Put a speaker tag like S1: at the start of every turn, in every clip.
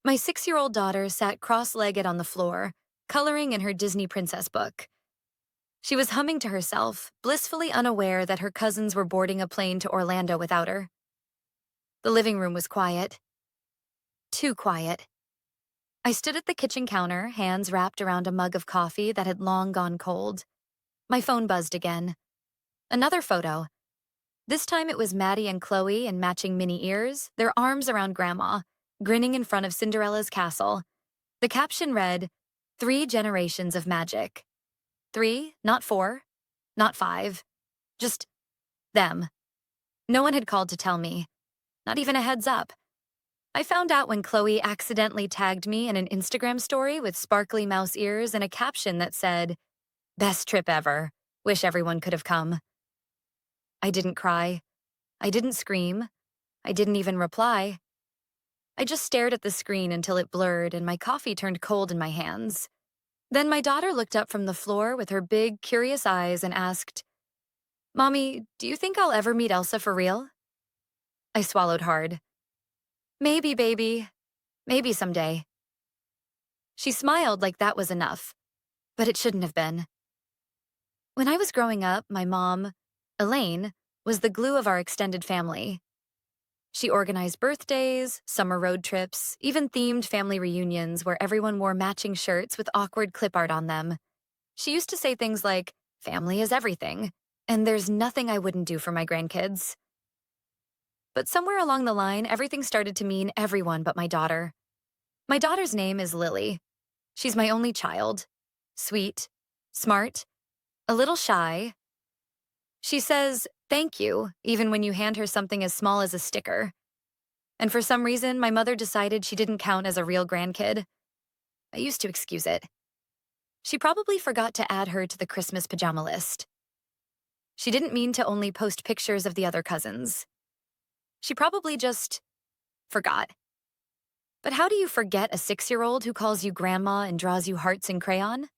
S1: My 6-year-old daughter sat cross-legged on the floor, coloring in her Disney princess book. She was humming to herself, blissfully unaware that her cousins were boarding a plane to Orlando without her. The living room was quiet. Too quiet. I stood at the kitchen counter, hands wrapped around a mug of coffee that had long gone cold. My phone buzzed again. Another photo. This time it was Maddie and Chloe in matching Minnie ears, their arms around Grandma, grinning in front of Cinderella's castle. The caption read, 3 generations of magic. 3, not 4, not 5. Just them. No one had called to tell me. Not even a heads up. I found out when Chloe accidentally tagged me in an Instagram story with sparkly mouse ears and a caption that said, "Best trip ever. Wish everyone could have come." I didn't cry. I didn't scream. I didn't even reply. I just stared at the screen until it blurred and my coffee turned cold in my hands. Then my daughter looked up from the floor with her big, curious eyes and asked, "Mommy, do you think I'll ever meet Elsa for real?" I swallowed hard. "Maybe, baby. Maybe someday." She smiled like that was enough, but it shouldn't have been. When I was growing up, my mom, Elaine, was the glue of our extended family. She organized birthdays, summer road trips, even themed family reunions where everyone wore matching shirts with awkward clip art on them. She used to say things like, "Family is everything," and "There's nothing I wouldn't do for my grandkids." But somewhere along the line, everything started to mean everyone but my daughter. My daughter's name is Lily. She's my only child. Sweet, smart, a little shy. She says, "Thank you," even when you hand her something as small as a sticker. And for some reason, my mother decided she didn't count as a real grandkid. I used to excuse it. She probably forgot to add her to the Christmas pajama list. She didn't mean to only post pictures of the other cousins. She probably just forgot. But how do you forget a 6-year-old who calls you grandma and draws you hearts in crayon?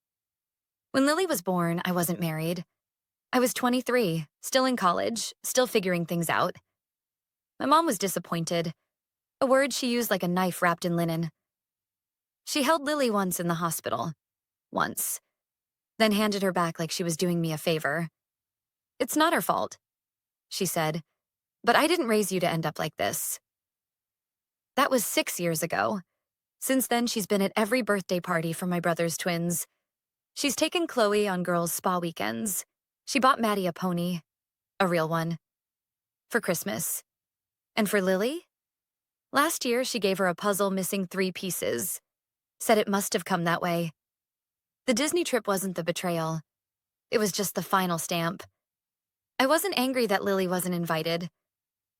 S1: When Lily was born, I wasn't married. I was 23, still in college, still figuring things out. My mom was disappointed, a word she used like a knife wrapped in linen. She held Lily once in the hospital. Once. Then handed her back like she was doing me a favor. "It's not her fault," she said, "but I didn't raise you to end up like this." That was 6 years ago. Since then, she's been at every birthday party for my brother's twins. She's taken Chloe on girls' spa weekends. She bought Maddie a pony, a real one, for Christmas. And for Lily? Last year, she gave her a puzzle missing 3 pieces. Said it must have come that way. The Disney trip wasn't the betrayal. It was just the final stamp. I wasn't angry that Lily wasn't invited.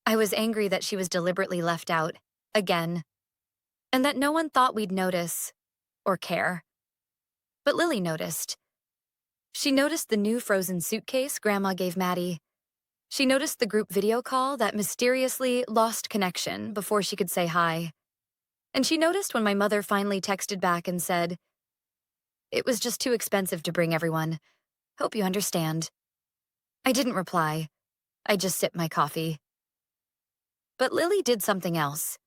S1: I was angry that she was deliberately left out, again, and that no one thought we'd notice or care. But Lily noticed. She noticed the new frozen suitcase Grandma gave Maddie. She noticed the group video call that mysteriously lost connection before she could say hi. And she noticed when my mother finally texted back and said, "It was just too expensive to bring everyone. Hope you understand." I didn't reply. I just sipped my coffee. But Lily did something else.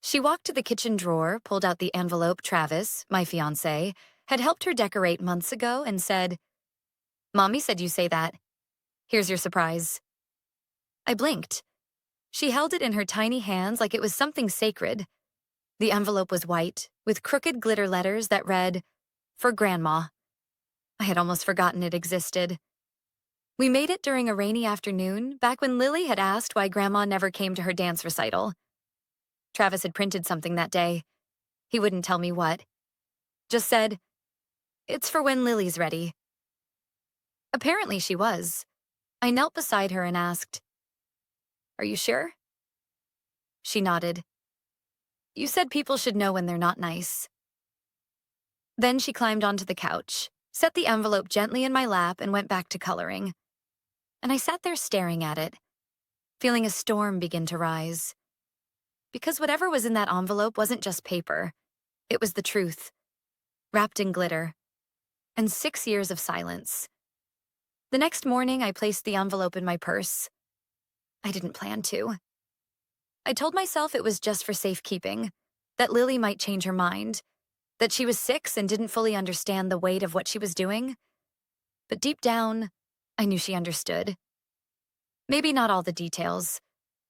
S1: She walked to the kitchen drawer, pulled out the envelope Travis, my fiancé, had helped her decorate months ago and said, "Mommy said you say that. Here's your surprise." I blinked. She held it in her tiny hands like it was something sacred. The envelope was white, with crooked glitter letters that read, "For Grandma." I had almost forgotten it existed. We made it during a rainy afternoon, back when Lily had asked why Grandma never came to her dance recital. Travis had printed something that day. He wouldn't tell me what. Just said, "It's for when Lily's ready." Apparently she was. I knelt beside her and asked, "Are you sure?" She nodded. "You said people should know when they're not nice." Then she climbed onto the couch, set the envelope gently in my lap, and went back to coloring. And I sat there staring at it, feeling a storm begin to rise. Because whatever was in that envelope wasn't just paper. It was the truth, wrapped in glitter, and 6 years of silence. The next morning, I placed the envelope in my purse. I didn't plan to. I told myself it was just for safekeeping, that Lily might change her mind, that she was 6 and didn't fully understand the weight of what she was doing. But deep down, I knew she understood. Maybe not all the details,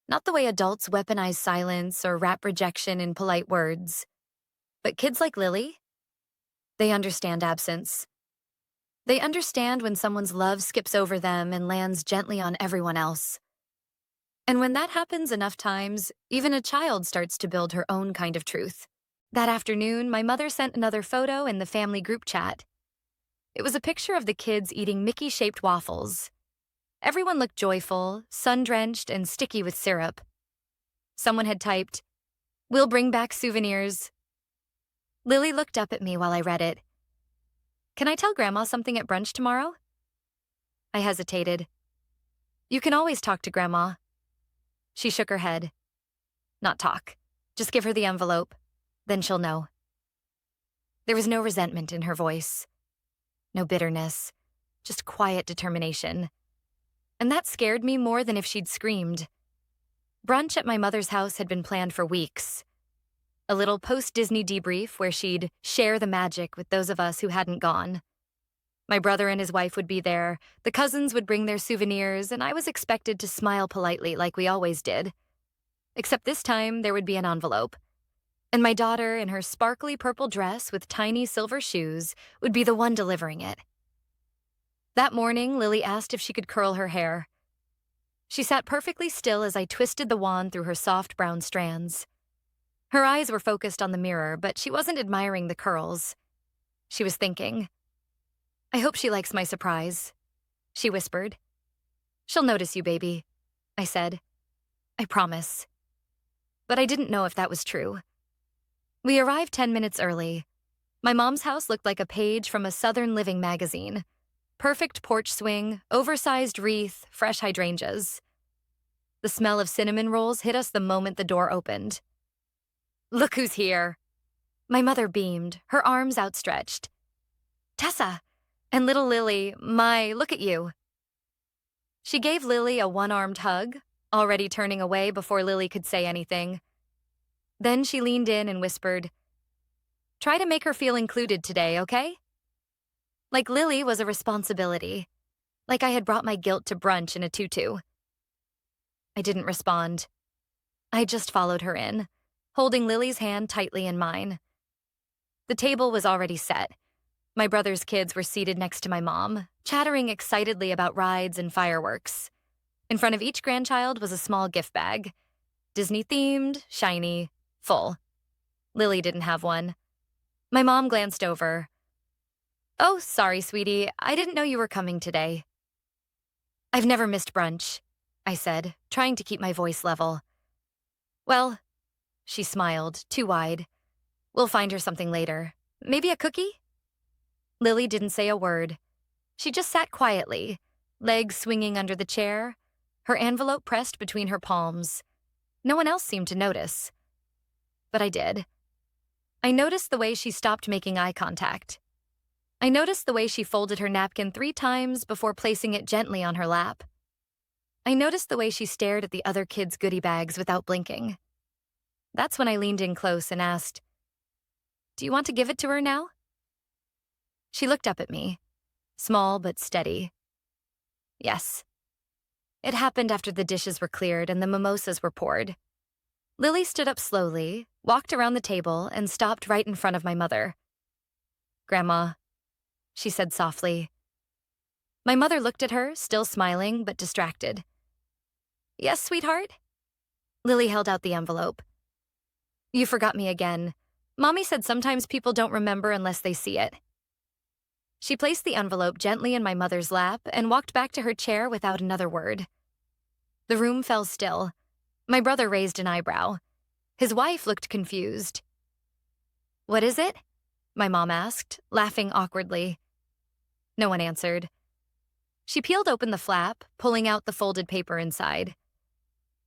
S1: not the way adults weaponize silence or wrap rejection in polite words. But kids like Lily, they understand absence. They understand when someone's love skips over them and lands gently on everyone else. And when that happens enough times, even a child starts to build her own kind of truth. That afternoon, my mother sent another photo in the family group chat. It was a picture of the kids eating Mickey-shaped waffles. Everyone looked joyful, sun-drenched, and sticky with syrup. Someone had typed, "We'll bring back souvenirs." Lily looked up at me while I read it. "Can I tell Grandma something at brunch tomorrow?" I hesitated. "You can always talk to Grandma." She shook her head. "Not talk. Just give her the envelope. Then she'll know." There was no resentment in her voice. No bitterness. Just quiet determination. And that scared me more than if she'd screamed. Brunch at my mother's house had been planned for weeks. A little post-Disney debrief where she'd share the magic with those of us who hadn't gone. My brother and his wife would be there, the cousins would bring their souvenirs, and I was expected to smile politely like we always did. Except this time, there would be an envelope. And my daughter, in her sparkly purple dress with tiny silver shoes, would be the one delivering it. That morning, Lily asked if she could curl her hair. She sat perfectly still as I twisted the wand through her soft brown strands. Her eyes were focused on the mirror, but she wasn't admiring the curls. She was thinking. "I hope she likes my surprise," she whispered. "She'll notice you, baby," I said. "I promise." But I didn't know if that was true. We arrived 10 minutes early. My mom's house looked like a page from a Southern Living magazine. Perfect porch swing, oversized wreath, fresh hydrangeas. The smell of cinnamon rolls hit us the moment the door opened. "Look who's here." My mother beamed, her arms outstretched. "Tessa, and little Lily, look at you." She gave Lily a one-armed hug, already turning away before Lily could say anything. Then she leaned in and whispered, "Try to make her feel included today, okay?" Like Lily was a responsibility. Like I had brought my guilt to brunch in a tutu. I didn't respond. I just followed her in, holding Lily's hand tightly in mine. The table was already set. My brother's kids were seated next to my mom, chattering excitedly about rides and fireworks. In front of each grandchild was a small gift bag. Disney-themed, shiny, full. Lily didn't have one. My mom glanced over. "Oh, sorry, sweetie. I didn't know you were coming today." "I've never missed brunch," I said, trying to keep my voice level. "Well," she smiled, too wide. "We'll find her something later. Maybe a cookie?" Lily didn't say a word. She just sat quietly, legs swinging under the chair, her envelope pressed between her palms. No one else seemed to notice. But I did. I noticed the way she stopped making eye contact. I noticed the way she folded her napkin 3 times before placing it gently on her lap. I noticed the way she stared at the other kids' goodie bags without blinking. That's when I leaned in close and asked, "Do you want to give it to her now?" She looked up at me, small but steady. Yes. It happened after the dishes were cleared and the mimosas were poured. Lily stood up slowly, walked around the table, and stopped right in front of my mother. "Grandma," she said softly. My mother looked at her, still smiling but distracted. "Yes, sweetheart?" Lily held out the envelope. "You forgot me again. Mommy said sometimes people don't remember unless they see it." She placed the envelope gently in my mother's lap and walked back to her chair without another word. The room fell still. My brother raised an eyebrow. His wife looked confused. "What is it?" my mom asked, laughing awkwardly. No one answered. She peeled open the flap, pulling out the folded paper inside.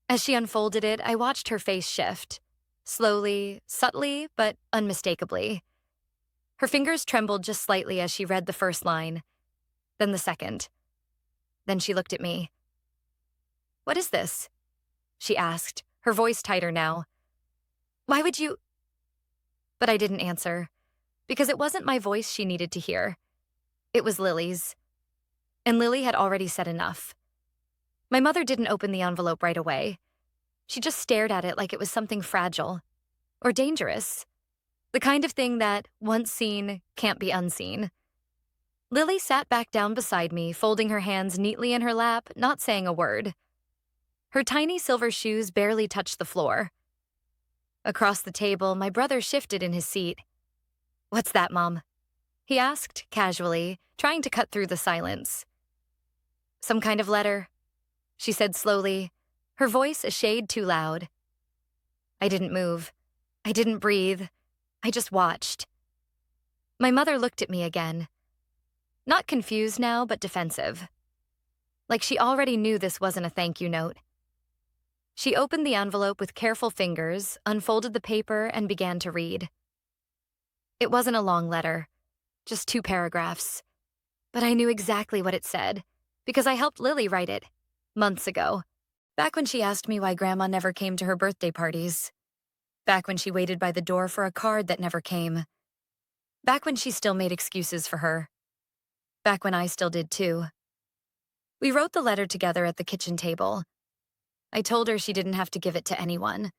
S1: As she unfolded it, I watched her face shift. Slowly, subtly, but unmistakably. Her fingers trembled just slightly as she read the first line, then the second. Then she looked at me. "What is this?" she asked, her voice tighter now. "Why would you—" But I didn't answer, because it wasn't my voice she needed to hear. It was Lily's. And Lily had already said enough. My mother didn't open the envelope right away. She just stared at it like it was something fragile or dangerous. The kind of thing that, once seen, can't be unseen. Lily sat back down beside me, folding her hands neatly in her lap, not saying a word. Her tiny silver shoes barely touched the floor. Across the table, my brother shifted in his seat. "What's that, Mom?" he asked, casually, trying to cut through the silence. "Some kind of letter," she said slowly, her voice a shade too loud. I didn't move. I didn't breathe. I just watched. My mother looked at me again. Not confused now, but defensive. Like she already knew this wasn't a thank you note. She opened the envelope with careful fingers, unfolded the paper, and began to read. It wasn't a long letter, just 2 paragraphs. But I knew exactly what it said, because I helped Lily write it, months ago. Back when she asked me why Grandma never came to her birthday parties. Back when she waited by the door for a card that never came. Back when she still made excuses for her. Back when I still did too. We wrote the letter together at the kitchen table. I told her she didn't have to give it to anyone,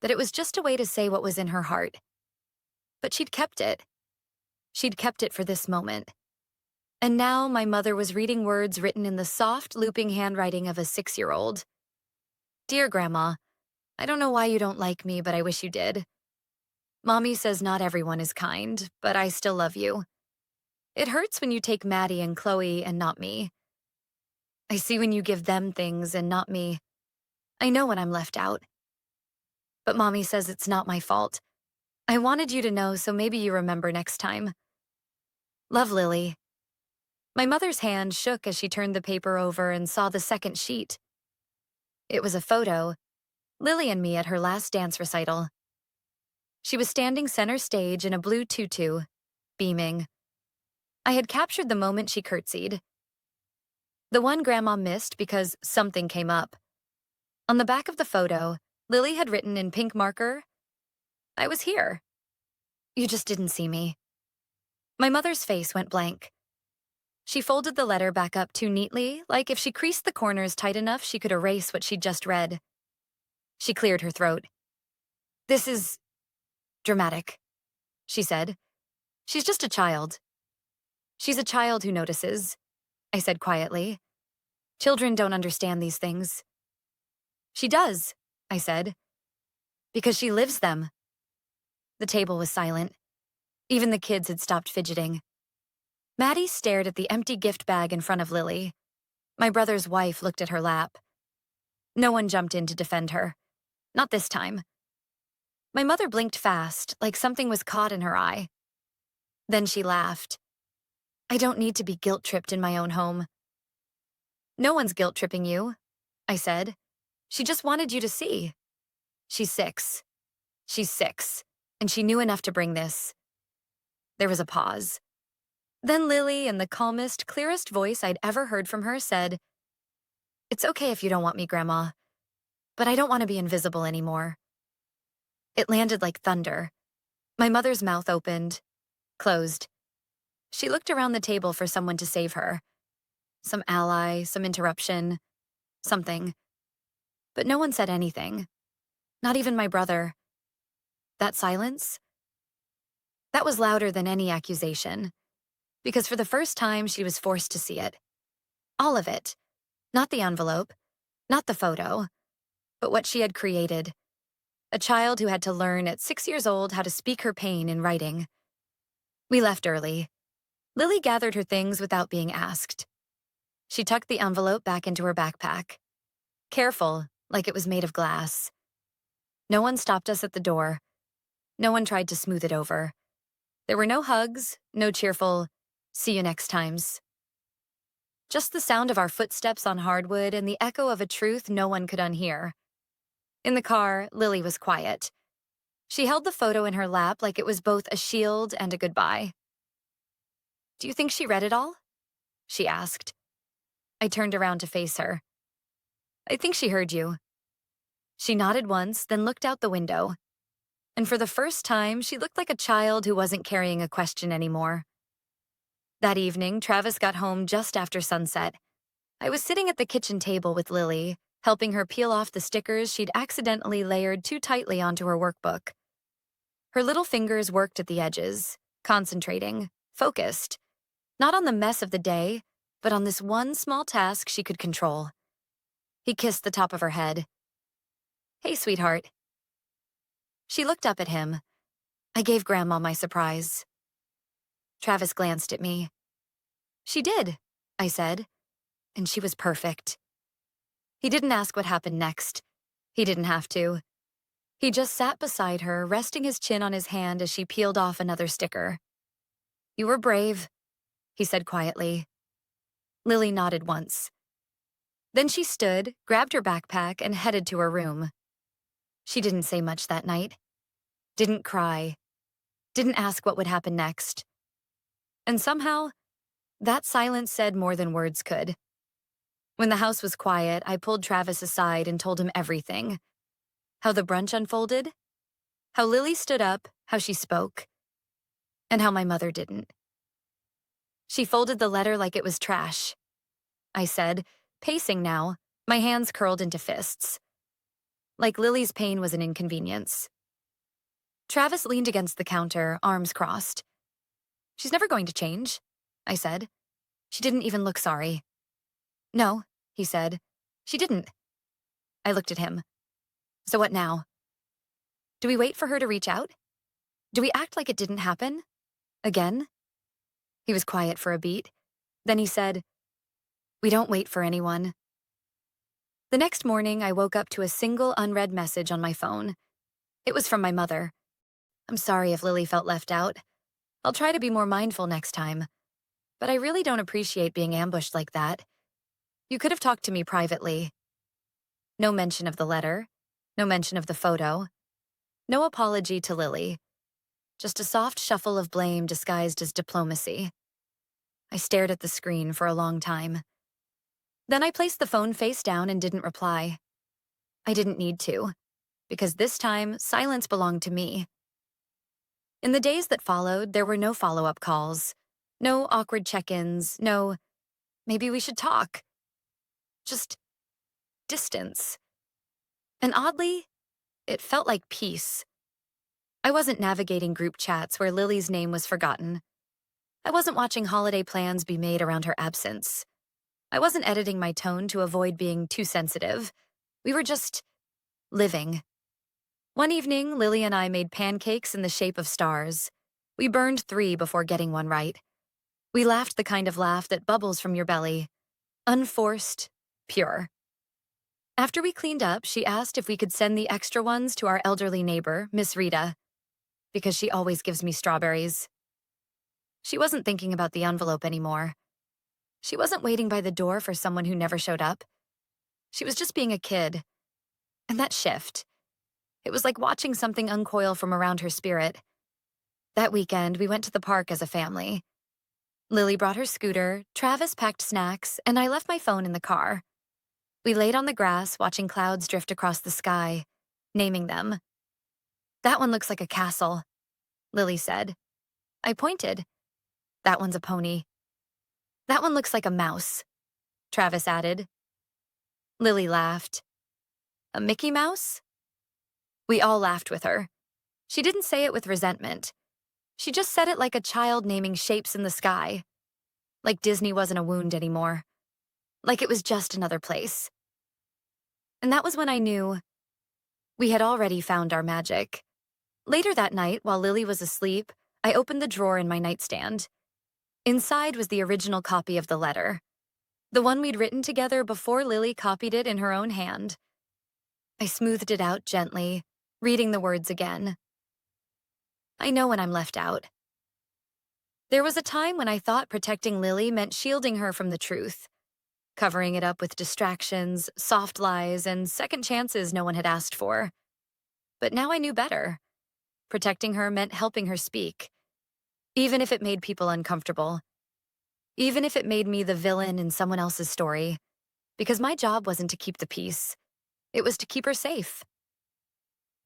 S1: that it was just a way to say what was in her heart. But she'd kept it. She'd kept it for this moment. And now my mother was reading words written in the soft, looping handwriting of a 6-year-old. "Dear Grandma, I don't know why you don't like me, but I wish you did. Mommy says not everyone is kind, but I still love you. It hurts when you take Maddie and Chloe and not me. I see when you give them things and not me. I know when I'm left out. But Mommy says it's not my fault. I wanted you to know, so maybe you remember next time. Love, Lily." My mother's hand shook as she turned the paper over and saw the second sheet. It was a photo, Lily and me at her last dance recital. She was standing center stage in a blue tutu, beaming. I had captured the moment she curtsied. The one Grandma missed because something came up. On the back of the photo, Lily had written in pink marker, "I was here. You just didn't see me." My mother's face went blank. She folded the letter back up too neatly, like if she creased the corners tight enough she could erase what she'd just read. She cleared her throat. "This is dramatic," she said. "She's just a child." "She's a child who notices," I said quietly. "Children don't understand these things." "She does," I said, "because she lives them." The table was silent. Even the kids had stopped fidgeting. Maddie stared at the empty gift bag in front of Lily. My brother's wife looked at her lap. No one jumped in to defend her. Not this time. My mother blinked fast, like something was caught in her eye. Then she laughed. "I don't need to be guilt-tripped in my own home." "No one's guilt-tripping you," I said. "She just wanted you to see. She's 6. She's 6, and she knew enough to bring this." There was a pause. Then Lily, in the calmest, clearest voice I'd ever heard from her, said, "It's okay if you don't want me, Grandma, but I don't want to be invisible anymore." It landed like thunder. My mother's mouth opened, closed. She looked around the table for someone to save her. Some ally, some interruption, something. But no one said anything. Not even my brother. That silence? That was louder than any accusation. Because for the first time, she was forced to see it. All of it. Not the envelope, not the photo, but what she had created. A child who had to learn at 6 years old how to speak her pain in writing. We left early. Lily gathered her things without being asked. She tucked the envelope back into her backpack. Careful, like it was made of glass. No one stopped us at the door. No one tried to smooth it over. There were no hugs, no cheerful, "See you next times." Just the sound of our footsteps on hardwood and the echo of a truth no one could unhear. In the car, Lily was quiet. She held the photo in her lap like it was both a shield and a goodbye. "Do you think she read it all?" she asked. I turned around to face her. "I think she heard you." She nodded once, then looked out the window. And for the first time, she looked like a child who wasn't carrying a question anymore. That evening, Travis got home just after sunset. I was sitting at the kitchen table with Lily, helping her peel off the stickers she'd accidentally layered too tightly onto her workbook. Her little fingers worked at the edges, concentrating, focused, not on the mess of the day, but on this one small task she could control. He kissed the top of her head. "Hey, sweetheart." She looked up at him. I gave Grandma my surprise. Travis glanced at me. "She did," I said, and she was perfect. He didn't ask what happened next. He didn't have to. He just sat beside her, resting his chin on his hand as she peeled off another sticker. "You were brave," he said quietly. Lily nodded once. Then she stood, grabbed her backpack, and headed to her room. She didn't say much that night. Didn't cry. Didn't ask what would happen next. And somehow, that silence said more than words could. When the house was quiet, I pulled Travis aside and told him everything. How the brunch unfolded, how Lily stood up, how she spoke, and how my mother didn't. "She folded the letter like it was trash," I said, pacing now, my hands curled into fists. Like Lily's pain was an inconvenience. Travis leaned against the counter, arms crossed. "She's never going to change," I said. "She didn't even look sorry." "No," he said. "She didn't." I looked at him. "So what now? Do we wait for her to reach out? Do we act like it didn't happen? Again?" He was quiet for a beat. Then he said, "We don't wait for anyone." The next morning, I woke up to a single unread message on my phone. It was from my mother. "I'm sorry if Lily felt left out. I'll try to be more mindful next time. But I really don't appreciate being ambushed like that. You could have talked to me privately." No mention of the letter. No mention of the photo. No apology to Lily. Just a soft shuffle of blame disguised as diplomacy. I stared at the screen for a long time. Then I placed the phone face down and didn't reply. I didn't need to, because this time, silence belonged to me. In the days that followed, there were no follow-up calls, no awkward check-ins, no, "Maybe we should talk." Just distance. And oddly, it felt like peace. I wasn't navigating group chats where Lily's name was forgotten. I wasn't watching holiday plans be made around her absence. I wasn't editing my tone to avoid being too sensitive. We were just living. One evening, Lily and I made pancakes in the shape of stars. We burned 3 before getting one right. We laughed the kind of laugh that bubbles from your belly. Unforced, pure. After we cleaned up, she asked if we could send the extra ones to our elderly neighbor, Miss Rita, because she always gives me strawberries. She wasn't thinking about the envelope anymore. She wasn't waiting by the door for someone who never showed up. She was just being a kid. And that shift, it was like watching something uncoil from around her spirit. That weekend, we went to the park as a family. Lily brought her scooter, Travis packed snacks, and I left my phone in the car. We laid on the grass, watching clouds drift across the sky, naming them. "That one looks like a castle," Lily said. I pointed. "That one's a pony." "That one looks like a mouse," Travis added. Lily laughed. "A Mickey Mouse?" We all laughed with her. She didn't say it with resentment. She just said it like a child naming shapes in the sky. Like Disney wasn't a wound anymore. Like it was just another place. And that was when I knew we had already found our magic. Later that night, while Lily was asleep, I opened the drawer in my nightstand. Inside was the original copy of the letter. The one we'd written together before Lily copied it in her own hand. I smoothed it out gently, reading the words again. I know when I'm left out. There was a time when I thought protecting Lily meant shielding her from the truth, covering it up with distractions, soft lies, and second chances no one had asked for. But now I knew better. Protecting her meant helping her speak, even if it made people uncomfortable, even if it made me the villain in someone else's story, because my job wasn't to keep the peace. It was to keep her safe.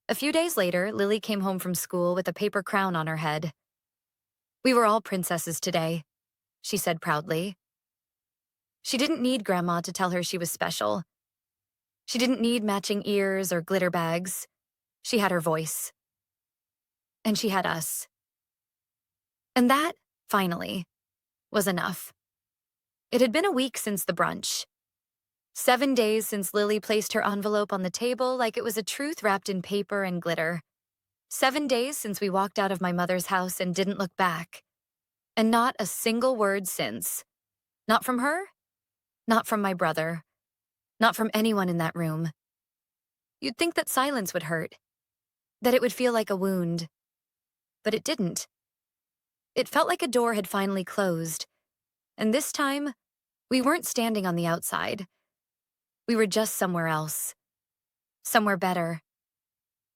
S1: A few days later, Lily came home from school with a paper crown on her head. "We were all princesses today," she said proudly. She didn't need Grandma to tell her she was special. She didn't need matching ears or glitter bags. She had her voice. And she had us. And that, finally, was enough. It had been a week since the brunch. 7 days since Lily placed her envelope on the table like it was a truth wrapped in paper and glitter. 7 days since we walked out of my mother's house and didn't look back. And not a single word since. Not from her, not from my brother, not from anyone in that room. You'd think that silence would hurt, that it would feel like a wound. But it didn't. It felt like a door had finally closed. And this time, we weren't standing on the outside. We were just somewhere else. Somewhere better.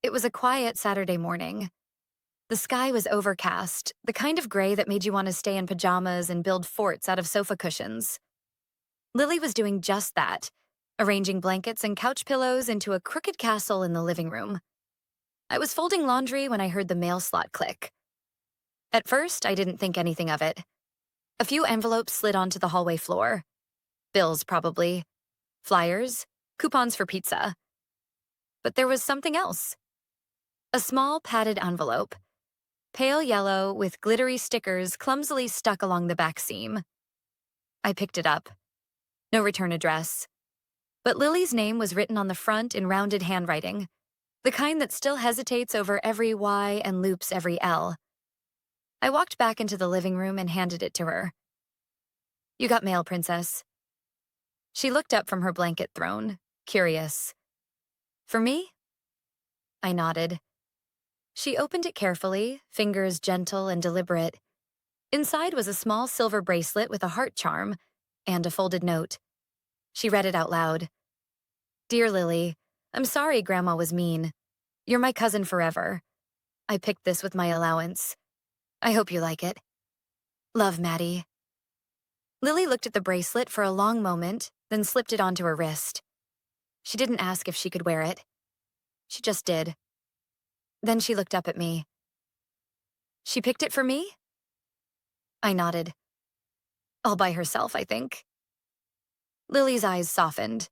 S1: It was a quiet Saturday morning. The sky was overcast, the kind of gray that made you want to stay in pajamas and build forts out of sofa cushions. Lily was doing just that, arranging blankets and couch pillows into a crooked castle in the living room. I was folding laundry when I heard the mail slot click. At first, I didn't think anything of it. A few envelopes slid onto the hallway floor. Bills, probably. Flyers, coupons for pizza. But there was something else. A small padded envelope. Pale yellow with glittery stickers clumsily stuck along the back seam. I picked it up. No return address. But Lily's name was written on the front in rounded handwriting, the kind that still hesitates over every Y and loops every L. I walked back into the living room and handed it to her. "You got mail, Princess." She looked up from her blanket throne, curious. "For me?" I nodded. She opened it carefully, fingers gentle and deliberate. Inside was a small silver bracelet with a heart charm and a folded note. She read it out loud. "Dear Lily, I'm sorry Grandma was mean. You're my cousin forever. I picked this with my allowance. I hope you like it. Love, Maddie." Lily looked at the bracelet for a long moment, then slipped it onto her wrist. She didn't ask if she could wear it. She just did. Then she looked up at me. "She picked it for me?" I nodded. "All by herself, I think." Lily's eyes softened.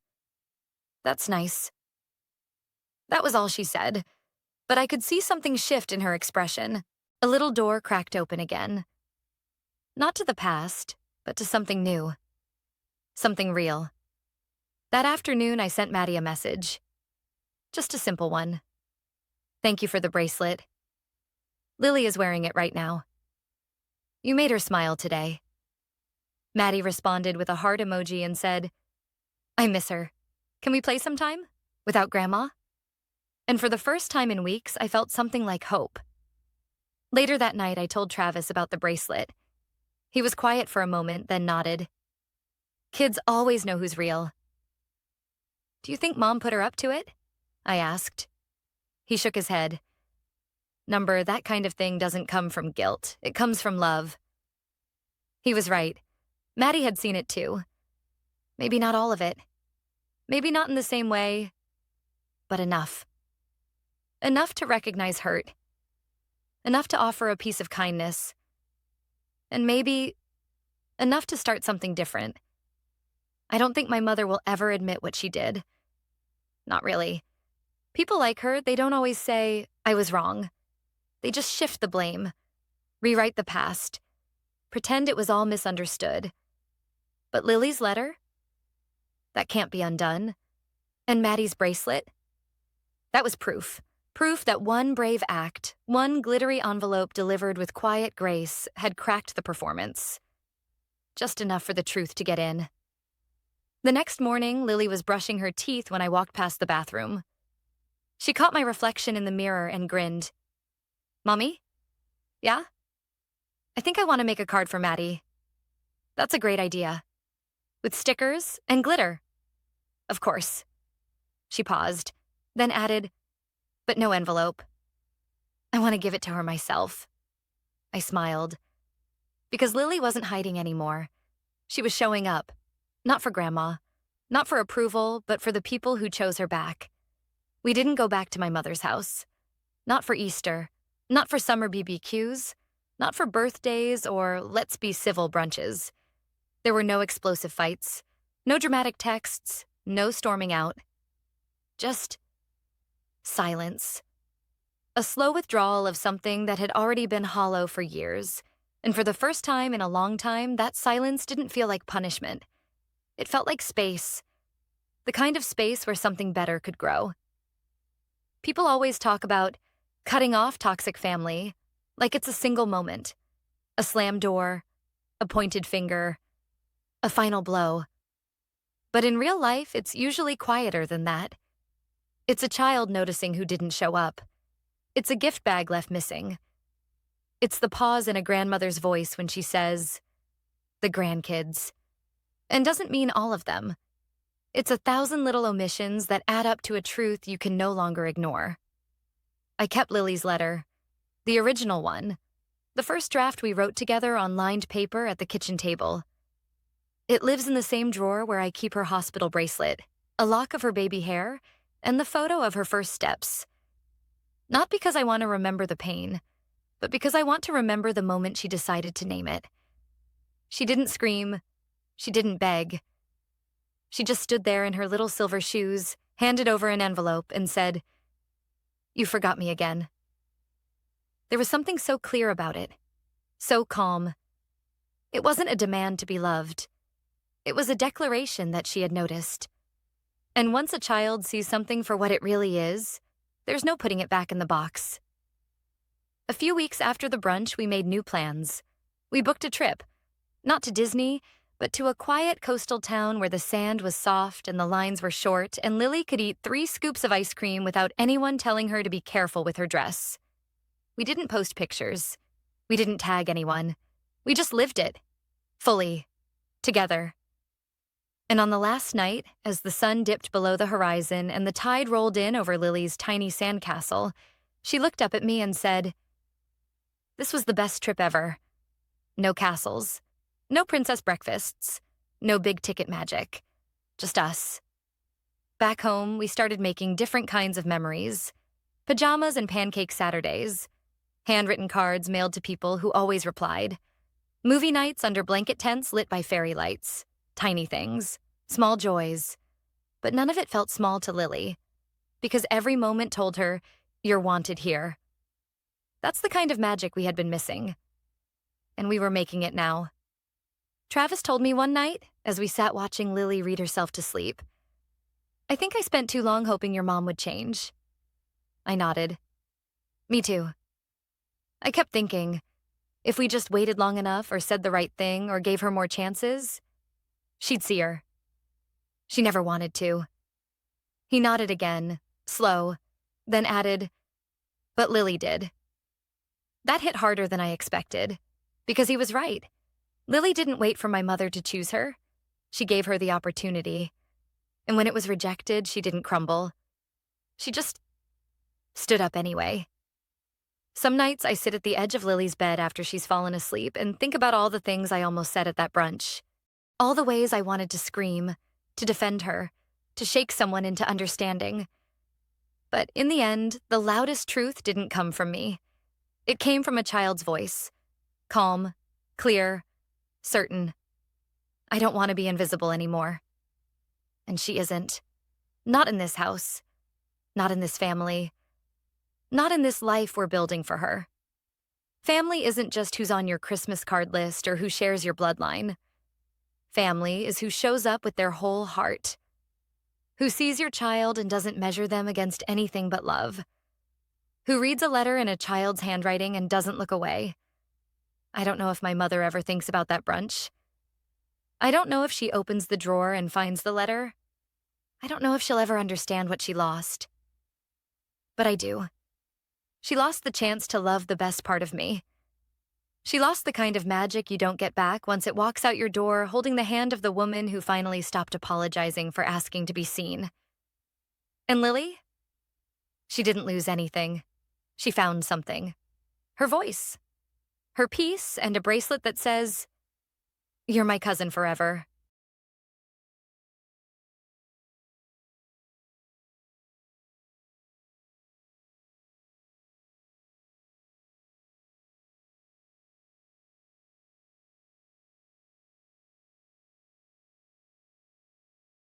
S1: "That's nice." That was all she said, but I could see something shift in her expression. A little door cracked open again. Not to the past, but to something new. Something real. That afternoon, I sent Maddie a message. Just a simple one. "Thank you for the bracelet. Lily is wearing it right now. You made her smile today." Maddie responded with a heart emoji and said, "I miss her. Can we play sometime? Without Grandma?" And for the first time in weeks, I felt something like hope. Later that night, I told Travis about the bracelet. He was quiet for a moment, then nodded. "Kids always know who's real." "Do you think Mom put her up to it?" I asked. He shook his head. "Number, that kind of thing doesn't come from guilt. It comes from love." He was right. Maddie had seen it too. Maybe not all of it. Maybe not in the same way, but enough. Enough to recognize hurt. Enough to offer a piece of kindness. And maybe enough to start something different. I don't think my mother will ever admit what she did. Not really. People like her, they don't always say, "I was wrong." They just shift the blame, rewrite the past, pretend it was all misunderstood. But Lily's letter? That can't be undone. And Maddie's bracelet? That was proof. Proof that one brave act, one glittery envelope delivered with quiet grace, had cracked the performance. Just enough for the truth to get in. The next morning, Lily was brushing her teeth when I walked past the bathroom. She caught my reflection in the mirror and grinned. "Mommy? Yeah? I think I want to make a card for Maddie." "That's a great idea. With stickers and glitter." "Of course." She paused, then added, "But no envelope. I want to give it to her myself." I smiled. Because Lily wasn't hiding anymore. She was showing up. Not for Grandma. Not for approval, but for the people who chose her back. We didn't go back to my mother's house. Not for Easter, not for summer BBQs, not for birthdays or let's be civil brunches. There were no explosive fights, no dramatic texts, no storming out. Just silence. A slow withdrawal of something that had already been hollow for years. And for the first time in a long time, that silence didn't feel like punishment. It felt like space. The kind of space where something better could grow. People always talk about cutting off toxic family like it's a single moment. A slammed door, a pointed finger, a final blow. But in real life, it's usually quieter than that. It's a child noticing who didn't show up. It's a gift bag left missing. It's the pause in a grandmother's voice when she says, "the grandkids," and doesn't mean all of them. It's 1,000 little omissions that add up to a truth you can no longer ignore. I kept Lily's letter, the original one, the first draft we wrote together on lined paper at the kitchen table. It lives in the same drawer where I keep her hospital bracelet, a lock of her baby hair, and the photo of her first steps. Not because I want to remember the pain, but because I want to remember the moment she decided to name it. She didn't scream. She didn't beg. She just stood there in her little silver shoes, handed over an envelope, and said, "You forgot me again." There was something so clear about it, so calm. It wasn't a demand to be loved. It was a declaration that she had noticed. And once a child sees something for what it really is, there's no putting it back in the box. A few weeks after the brunch, we made new plans. We booked a trip, not to Disney, but to a quiet coastal town where the sand was soft and the lines were short, and Lily could eat 3 scoops of ice cream without anyone telling her to be careful with her dress. We didn't post pictures. We didn't tag anyone. We just lived it, fully, together. And on the last night, as the sun dipped below the horizon and the tide rolled in over Lily's tiny sandcastle, she looked up at me and said, "This was the best trip ever. No castles. No princess breakfasts. No big-ticket magic. Just us." Back home, we started making different kinds of memories. Pajamas and pancake Saturdays. Handwritten cards mailed to people who always replied. Movie nights under blanket tents lit by fairy lights. Tiny things. Small joys. But none of it felt small to Lily. Because every moment told her, "You're wanted here." That's the kind of magic we had been missing. And we were making it now. Travis told me one night, as we sat watching Lily read herself to sleep, "I think I spent too long hoping your mom would change." I nodded. Me too. I kept thinking, if we just waited long enough or said the right thing or gave her more chances, she'd see her. She never wanted to. He nodded again, slow, then added, "But Lily did." That hit harder than I expected, because he was right. Lily didn't wait for my mother to choose her. She gave her the opportunity. And when it was rejected, she didn't crumble. She just stood up anyway. Some nights I sit at the edge of Lily's bed after she's fallen asleep and think about all the things I almost said at that brunch. All the ways I wanted to scream, to defend her, to shake someone into understanding. But in the end, the loudest truth didn't come from me. It came from a child's voice. Calm, clear, certain. I don't want to be invisible anymore. And she isn't. Not in this house. Not in this family. Not in this life we're building for her. Family isn't just who's on your Christmas card list or who shares your bloodline. Family is who shows up with their whole heart. Who sees your child and doesn't measure them against anything but love. Who reads a letter in a child's handwriting and doesn't look away. I don't know if my mother ever thinks about that brunch. I don't know if she opens the drawer and finds the letter. I don't know if she'll ever understand what she lost. But I do. She lost the chance to love the best part of me. She lost the kind of magic you don't get back once it walks out your door holding the hand of the woman who finally stopped apologizing for asking to be seen. And Lily? She didn't lose anything. She found something. Her voice. Her peace and a bracelet that says, "You're my cousin forever."